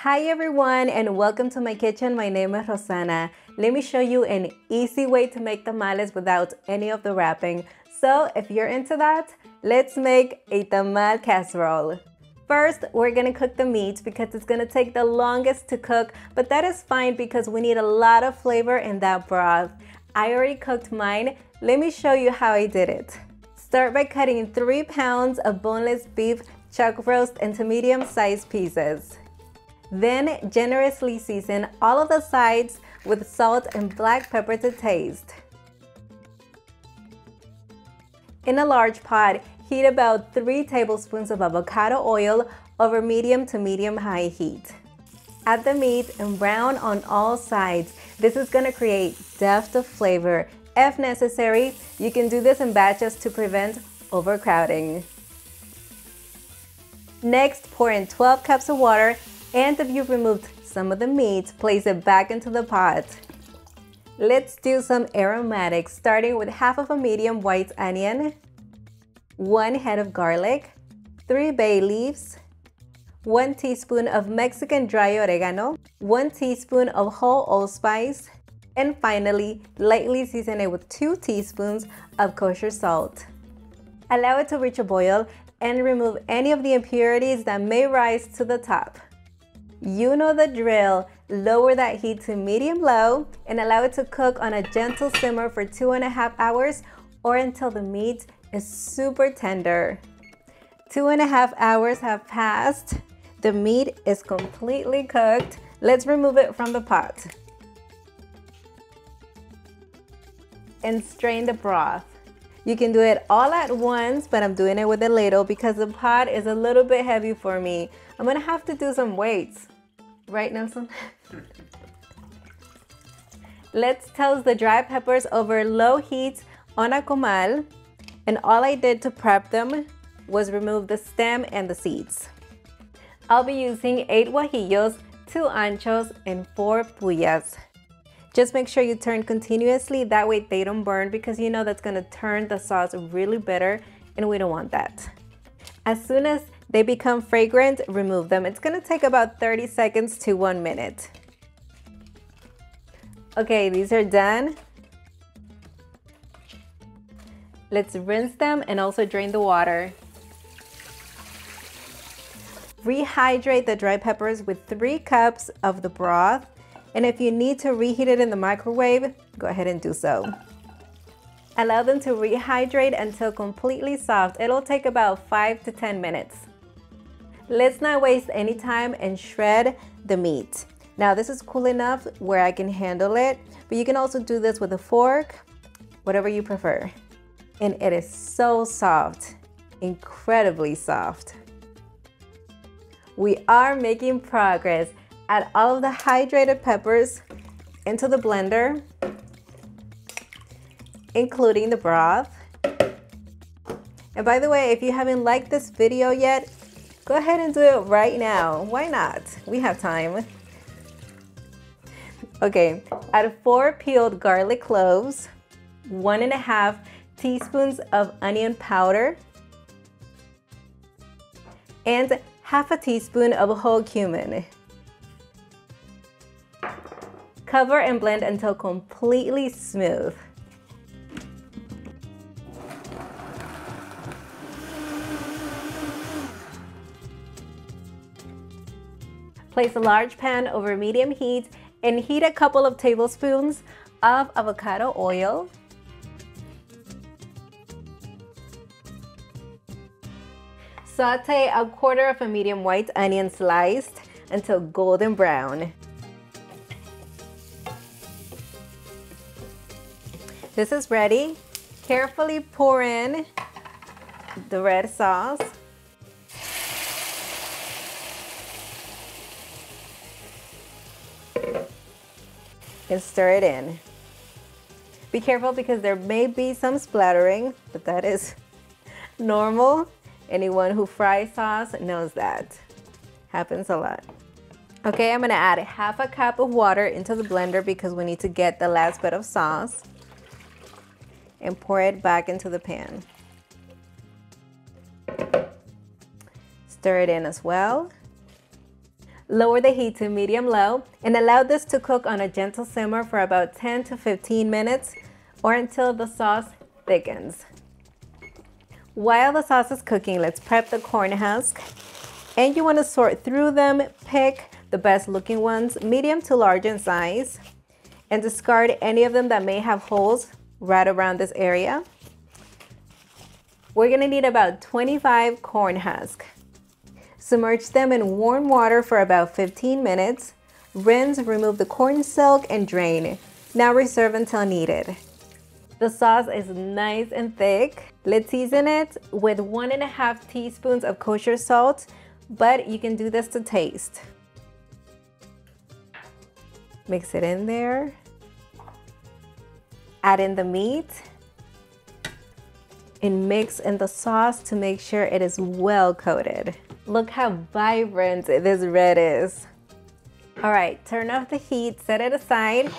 Hi everyone and welcome to my kitchen. My name is Rosana. Let me show you an easy way to make tamales without any of the wrapping. So if you're into that, let's make a tamal casserole. First, we're gonna cook the meat because it's gonna take the longest to cook, but that is fine because we need a lot of flavor in that broth. I already cooked mine. Let me show you how I did it. Start by cutting 3 pounds of boneless beef chuck roast into medium-sized pieces. Then generously season all of the sides with salt and black pepper to taste. In a large pot, heat about 3 tablespoons of avocado oil over medium to medium-high heat. Add the meat and brown on all sides. This is going to create depth of flavor. If necessary, you can do this in batches to prevent overcrowding. Next, pour in 12 cups of water, and if you've removed some of the meat, place it back into the pot. Let's do some aromatics, starting with half of a medium white onion, 1 head of garlic, 3 bay leaves, 1 teaspoon of Mexican dry oregano, 1 teaspoon of whole allspice, and finally, lightly season it with 2 teaspoons of kosher salt. Allow it to reach a boil and remove any of the impurities that may rise to the top. You know the drill. Lower that heat to medium-low and allow it to cook on a gentle simmer for 2.5 hours or until the meat is super tender. 2.5 hours have passed. The meat is completely cooked. Let's remove it from the pot and strain the broth. You can do it all at once, but I'm doing it with a ladle because the pot is a little bit heavy for me. I'm gonna have to do some weights. Right, Nelson? Let's toast the dry peppers over low heat on a comal. And all I did to prep them was remove the stem and the seeds. I'll be using 8 guajillos, 2 anchos, and 4 puyas. Just make sure you turn continuously, that way they don't burn because you know that's gonna turn the sauce really bitter and we don't want that. As soon as they become fragrant, remove them. It's gonna take about 30 seconds to 1 minute. Okay, these are done. Let's rinse them and also drain the water. Rehydrate the dry peppers with 3 cups of the broth. And if you need to reheat it in the microwave, go ahead and do so. Allow them to rehydrate until completely soft. It'll take about 5 to 10 minutes. Let's not waste any time and shred the meat. Now this is cool enough where I can handle it, but you can also do this with a fork, whatever you prefer. And it is so soft, incredibly soft. We are making progress. Add all of the hydrated peppers into the blender, including the broth. And by the way, if you haven't liked this video yet, go ahead and do it right now. Why not? We have time. Okay, add 4 peeled garlic cloves, 1.5 teaspoons of onion powder, and half a teaspoon of whole cumin. Cover and blend until completely smooth. Place a large pan over medium heat and heat a couple of tablespoons of avocado oil. Saute a quarter of a medium white onion sliced until golden brown. This is ready. Carefully pour in the red sauce. And stir it in. Be careful because there may be some splattering, but that is normal. Anyone who fries sauce knows that. Happens a lot. Okay, I'm gonna add half a cup of water into the blender because we need to get the last bit of sauce. And pour it back into the pan. Stir it in as well. Lower the heat to medium-low and allow this to cook on a gentle simmer for about 10 to 15 minutes or until the sauce thickens. While the sauce is cooking, let's prep the corn husk. And you want to sort through them, pick the best looking ones, medium to large in size, and discard any of them that may have holes right around this area. We're going to need about 25 corn husks. Submerge them in warm water for about 15 minutes. Rinse, remove the corn silk, and drain. Now reserve until needed. The sauce is nice and thick. Let's season it with 1.5 teaspoons of kosher salt, but you can do this to taste. Mix it in there. Add in the meat and mix in the sauce to make sure it is well coated. Look how vibrant this red is. All right, turn off the heat, set it aside,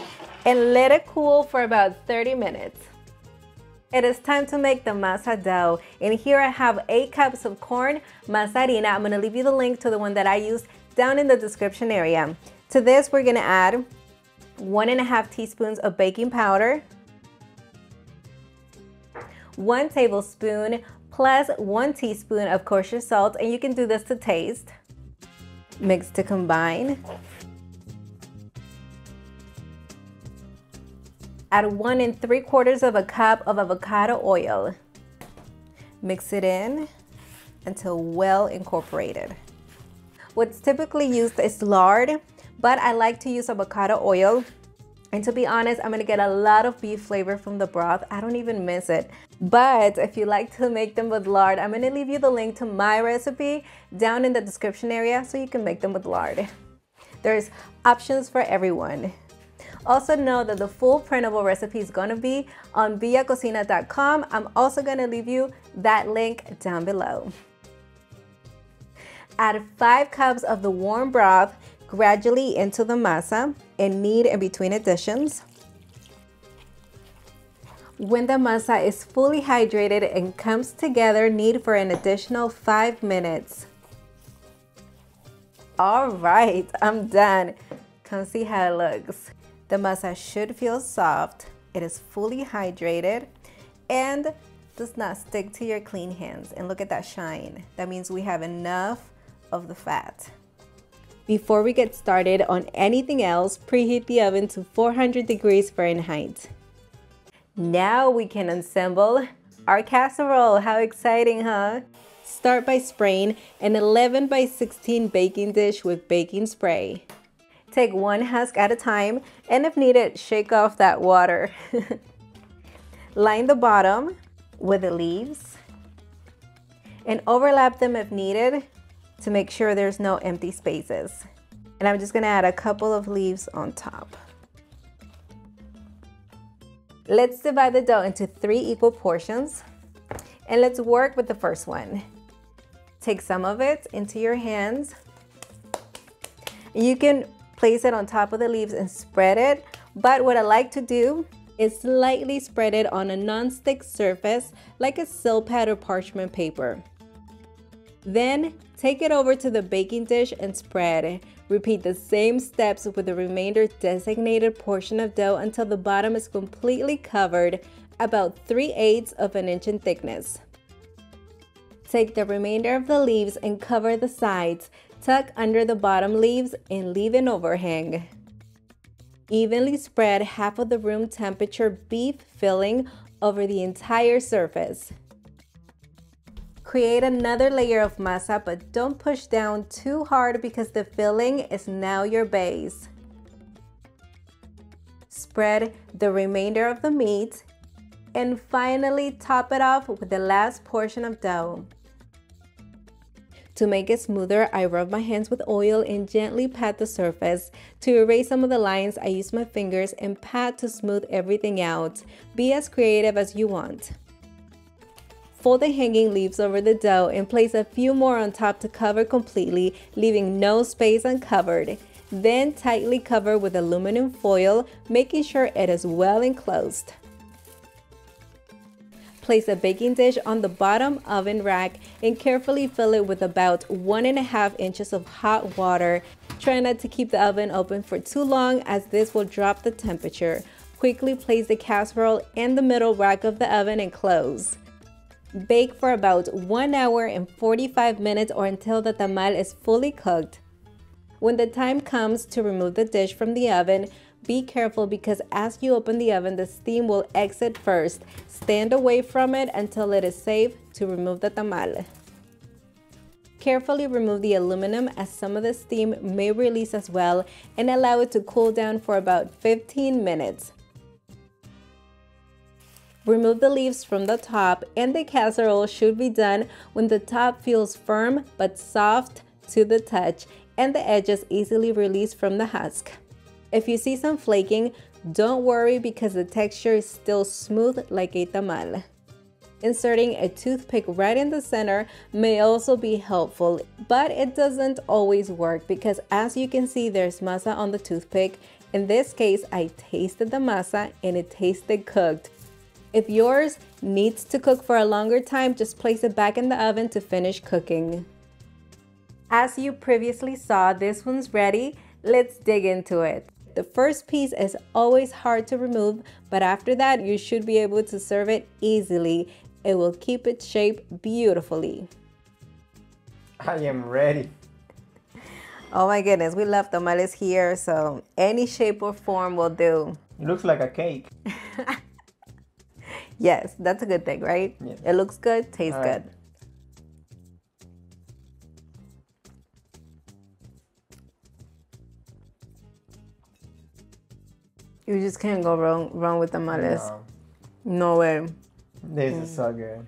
and let it cool for about 30 minutes. It is time to make the masa dough. And here I have 8 cups of corn masa harina. I'm gonna leave you the link to the one that I used down in the description area. To this, we're gonna add 1.5 teaspoons of baking powder, 1 tablespoon plus 1 teaspoon of kosher salt, and you can do this to taste. Mix to combine. Add 1 3/4 cup of avocado oil. Mix it in until well incorporated. What's typically used is lard, but I like to use avocado oil. And to be honest, I'm gonna get a lot of beef flavor from the broth. I don't even miss it. But if you like to make them with lard, I'm gonna leave you the link to my recipe down in the description area so you can make them with lard. There's options for everyone. Also know that the full printable recipe is gonna be on villacocina.com. I'm also gonna leave you that link down below. Add 5 cups of the warm broth gradually into the masa and knead in between additions. When the masa is fully hydrated and comes together, knead for an additional 5 minutes. All right, I'm done. Come see how it looks. The masa should feel soft. It is fully hydrated and does not stick to your clean hands. And look at that shine. That means we have enough of the fat. Before we get started on anything else, preheat the oven to 400 degrees Fahrenheit. Now we can assemble our casserole. How exciting, huh? Start by spraying an 11 by 16 baking dish with baking spray. Take 1 husk at a time, and if needed, shake off that water. Line the bottom with the leaves and overlap them if needed to make sure there's no empty spaces. And I'm just gonna add a couple of leaves on top. Let's divide the dough into 3 equal portions, and let's work with the first one. Take some of it into your hands. You can place it on top of the leaves and spread it, but what I like to do is slightly spread it on a non-stick surface like a silk pad or parchment paper. Then take it over to the baking dish and spread. Repeat the same steps with the remainder designated portion of dough until the bottom is completely covered, about 3/8 of an inch in thickness. Take the remainder of the leaves and cover the sides. Tuck under the bottom leaves and leave an overhang. Evenly spread half of the room temperature beef filling over the entire surface. Create another layer of masa, but don't push down too hard because the filling is now your base. Spread the remainder of the meat and finally top it off with the last portion of dough. To make it smoother, I rub my hands with oil and gently pat the surface. To erase some of the lines, I use my fingers and pat to smooth everything out. Be as creative as you want. Fold the hanging leaves over the dough and place a few more on top to cover completely, leaving no space uncovered. Then tightly cover with aluminum foil, making sure it is well enclosed. Place a baking dish on the bottom oven rack and carefully fill it with about 1.5 inches of hot water. Try not to keep the oven open for too long as this will drop the temperature. Quickly place the casserole in the middle rack of the oven and close. Bake for about 1 hour and 45 minutes or until the tamal is fully cooked. When the time comes to remove the dish from the oven, be careful because as you open the oven, the steam will exit first. Stand away from it until it is safe to remove the tamal. Carefully remove the aluminum as some of the steam may release as well and allow it to cool down for about 15 minutes. Remove the leaves from the top and the casserole should be done when the top feels firm but soft to the touch and the edges easily release from the husk. If you see some flaking, don't worry because the texture is still smooth like a tamal. Inserting a toothpick right in the center may also be helpful, but it doesn't always work because as you can see there's masa on the toothpick. In this case, I tasted the masa and it tasted cooked. If yours needs to cook for a longer time, just place it back in the oven to finish cooking. As you previously saw, this one's ready. Let's dig into it. The first piece is always hard to remove, but after that, you should be able to serve it easily. It will keep its shape beautifully. I am ready. Oh my goodness, we love tamales here, so any shape or form will do. It looks like a cake. Yes, that's a good thing, right? Yes. It looks good, tastes good. You just can't go wrong with tamales. No way. This is so good.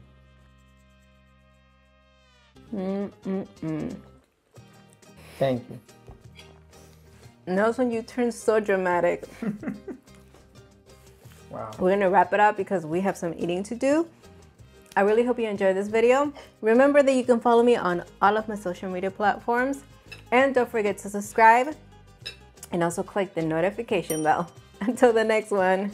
Thank you. Notice when you turn so dramatic. Wow. We're gonna wrap it up because we have some eating to do. I really hope you enjoyed this video. Remember that you can follow me on all of my social media platforms. And don't forget to subscribe and also click the notification bell. Until the next one.